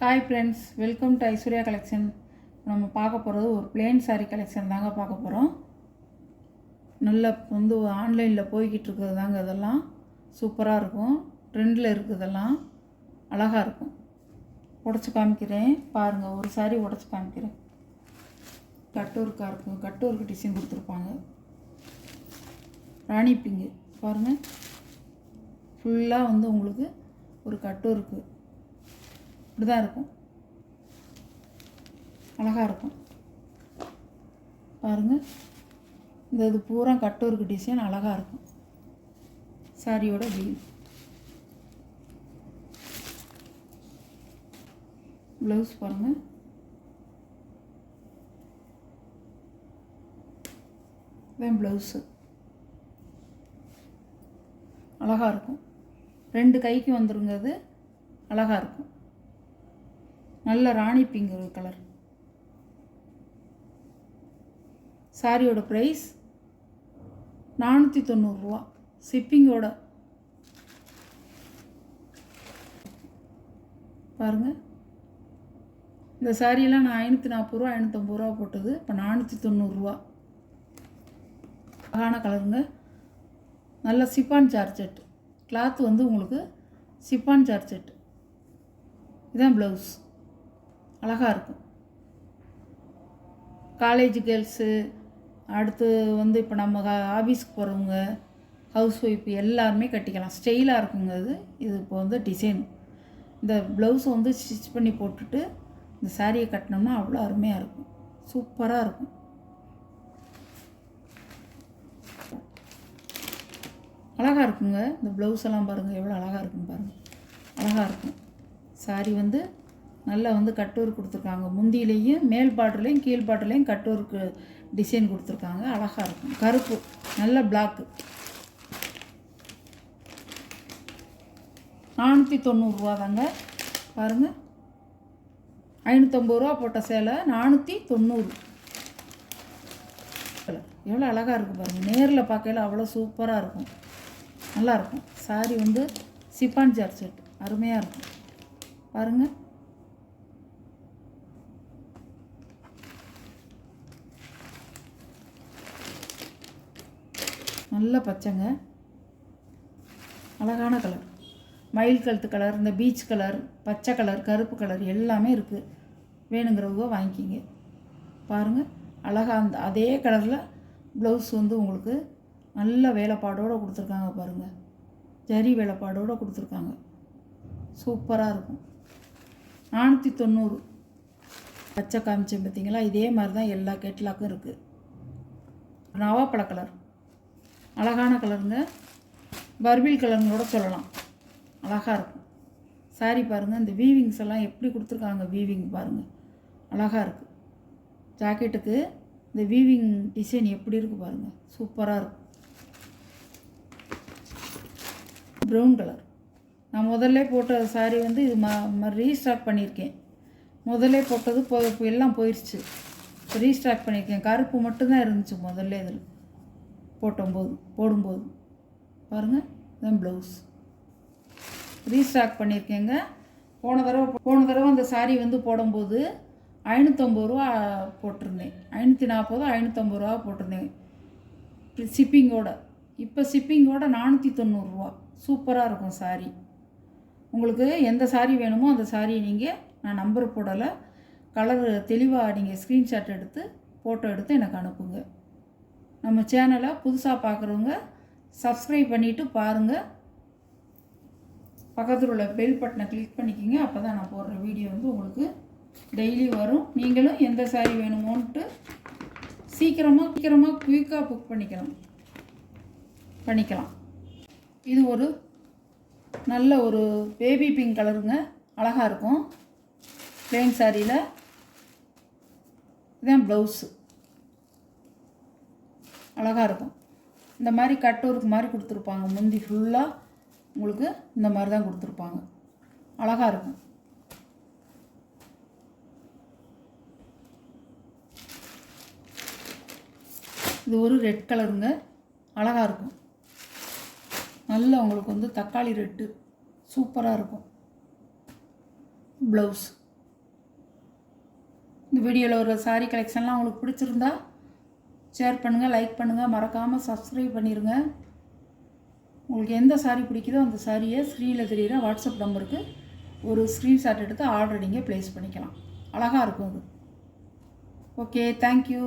Hi friends, welcome to Aishwarya collection. நம்ம பார்க்க போகிறது ஒரு பிளெயின் சாரீ கலெக்ஷன் தாங்க பார்க்க போகிறோம். நல்ல வந்து ஆன்லைனில் போய்கிட்டு இருக்கிறது தாங்க. இதெல்லாம் சூப்பராக இருக்கும், ட்ரெண்டில் இருக்குதெல்லாம் அழகாக இருக்கும். உடச்சி காமிக்கிறேன் பாருங்கள். ஒரு சாரீ உடச்சி காமிக்கிறேன். கட்டோருக்காக இருக்கும், கட்டோருக்கு டிசைன் கொடுத்துருப்பாங்க. ராணி பிங்கு பாருங்கள், ஃபுல்லாக வந்து உங்களுக்கு ஒரு கட்டோருக்கு இப்படி தான் இருக்கும். அழகாக இருக்கும் பாருங்கள். இது பூரா கட்டோருக்கு டிசைன் அழகாக இருக்கும். சாரியோட வியூ, ப்ளவுஸ் பாருங்கள். இதான் ப்ளவுஸு, அழகாக இருக்கும். 2 கைக்கு வந்துருங்க. அது அழகாக இருக்கும். நல்ல ராணி பிங்க் கலர். சாரியோட ப்ரைஸ் 490 ரூபா ஷிப்பிங்கோட. பாருங்கள், இந்த சாரியெல்லாம் நான் 540 ரூபா 550 ரூபா போட்டது. இப்போ 490 ரூபா. அழகான கலருங்க. நல்ல சிப்பான் ஜார்ஜெட் கிளாத் வந்து உங்களுக்கு சிப்பான் ஜார்ஜெட். இதுதான் ப்ளவுஸ், அழகாக இருக்கும். காலேஜ் கேர்ள்ஸு, அடுத்து வந்து இப்போ நம்ம ஆஃபீஸ்க்கு போகிறவங்க, ஹவுஸ் ஒய்ஃப் எல்லாருமே கட்டிக்கலாம். ஸ்டைலாக இருக்குங்க. இது இப்போ வந்து டிசைன். இந்த ப்ளவுஸை வந்து ஸ்டிச் பண்ணி போட்டுட்டு இந்த சாரியை கட்டினோம்னா அவ்வளோ அருமையாக இருக்கும், சூப்பராக இருக்கும். அழகாக இருக்குங்க. இந்த ப்ளவுஸ் எல்லாம் பாருங்கள் எவ்வளோ அழகாக இருக்குன்னு பாருங்கள். அழகாக இருக்கும். சாரி வந்து நல்லா வந்து கட்டோருக்கு கொடுத்துருக்காங்க. முந்தியிலையும் மேல் பார்டர்லேயும் கீழ் பார்டர்லேயும் கட்டோருக்கு டிசைன் கொடுத்துருக்காங்க. அழகாக இருக்கும். கருப்பு, நல்ல பிளாக்கு. 490 ரூபா தாங்க. பாருங்கள், 550 ரூபா போட்ட சேலை 490. எவ்வளோ அழகாக இருக்குது பாருங்கள். நேரில் பார்க்கல அவ்வளோ சூப்பராக இருக்கும், நல்லாயிருக்கும். சாரி வந்து சிப்பான் ஜார்ஜெட் அருமையாக இருக்கும் பாருங்கள். நல்ல பச்சைங்க, அழகான கலர். மயில் கழுத்து கலர், இந்த பீச் கலர், பச்சை கலர், கருப்பு கலர் எல்லாமே இருக்குது. வேணுங்கிறவங்க வாங்கிக்கிங்க. பாருங்கள், அழகாக அந்த அதே கலரில் ப்ளவுஸ் வந்து உங்களுக்கு நல்ல வேலைப்பாடோடு கொடுத்துருக்காங்க. பாருங்கள், ஜரி வேலைப்பாடோடு கொடுத்துருக்காங்க. சூப்பராக இருக்கும். 490. பச்சை காமிச்சேன் பார்த்தீங்களா, இதே மாதிரி தான் எல்லா கேட்லாக்கும் இருக்குது. நவாப்பழ கலர், அழகான கலருங்க. பர்பிள் கலருங்களோட சொல்லலாம், அழகாக இருக்கும். சாரி பாருங்கள், இந்த வீவிங்ஸ் எல்லாம் எப்படி கொடுத்துருக்காங்க. வீவிங் பாருங்கள், அழகாக இருக்குது. ஜாக்கெட்டுக்கு இந்த வீவிங் டிசைன் எப்படி இருக்குது பாருங்கள், சூப்பராக இருக்கும். Brown colour. நான் முதல்ல போட்ட சாரி வந்து இது ரீஸ்டாக் பண்ணியிருக்கேன். முதல்ல போட்டது எல்லாம் போயிடுச்சு. ரீஸ்டாக் பண்ணியிருக்கேன். கருப்பு மட்டும்தான் இருந்துச்சு முதல்ல இதில் போடும்போது. பாருங்கள், இதுதான் ப்ளவுஸ். ரீஸ்டாக் பண்ணியிருக்கேங்க. போன தடவை அந்த சாரீ வந்து போடும்போது 550 ரூபா போட்டிருந்தேன். 540 550 ரூபா போட்டிருந்தேன் ஷிப்பிங்கோட. இப்போ ஷிப்பிங்கோட 490 ரூபா. சூப்பராக இருக்கும் சாரீ. உங்களுக்கு எந்த சாரீ வேணுமோ அந்த சாரியை நீங்கள், நான் நம்பர் போடலை, கலர் தெளிவாக நீங்கள் ஸ்க்ரீன்ஷாட் எடுத்து ஃபோட்டோ எடுத்து எனக்கு அனுப்புங்க. நம்ம சேனலை புதுசாக பார்க்குறவங்க சப்ஸ்கிரைப் பண்ணிவிட்டு பாருங்கள். பக்கத்தில் உள்ள பெல் பட்டனை கிளிக் பண்ணிக்கிங்க. அப்போ தான் நான் போடுற வீடியோ வந்து உங்களுக்கு டெய்லி வரும். நீங்களும் எந்த சாரீ வேணுமோன்ட்டு சீக்கிரமாக குயிக்காக புக் பண்ணிக்கலாம். இது ஒரு நல்ல ஒரு பேபி பிங்க் கலருங்க, அழகாக இருக்கும். பிளெயின் சாரியில் இதுதான் ப்ளவுஸு, அழகாக இருக்கும். இந்த மாதிரி கட்டோருக்கு மாதிரி கொடுத்துருப்பாங்க. முந்தி ஃபுல்லாக உங்களுக்கு இந்த மாதிரி தான் கொடுத்துருப்பாங்க. அழகாக இருக்கும். இது ஒரு ரெட் கலருங்க, அழகாக இருக்கும். நல்ல உங்களுக்கு வந்து தக்காளி ரெட்டு சூப்பராக இருக்கும். ப்ளவுஸ் இந்த வீடியோவில் ஒரு சாரீ கலெக்ஷன்லாம் உங்களுக்கு பிடிச்சிருந்தா ஷேர் பண்ணுங்கள், லைக் பண்ணுங்கள், மறக்காமல் சப்ஸ்கிரைப் பண்ணிடுங்க. உங்களுக்கு எந்த சாரீ பிடிக்குதோ அந்த சாரியை ஸ்க்ரீனில் தெரிகிற வாட்ஸ்அப் நம்பருக்கு ஒரு ஸ்க்ரீன்ஷாட் எடுத்து ஆர்டர் நீங்கள் ப்ளேஸ் பண்ணிக்கலாம். அழகாக இருக்கும் அது. Okay, thank you.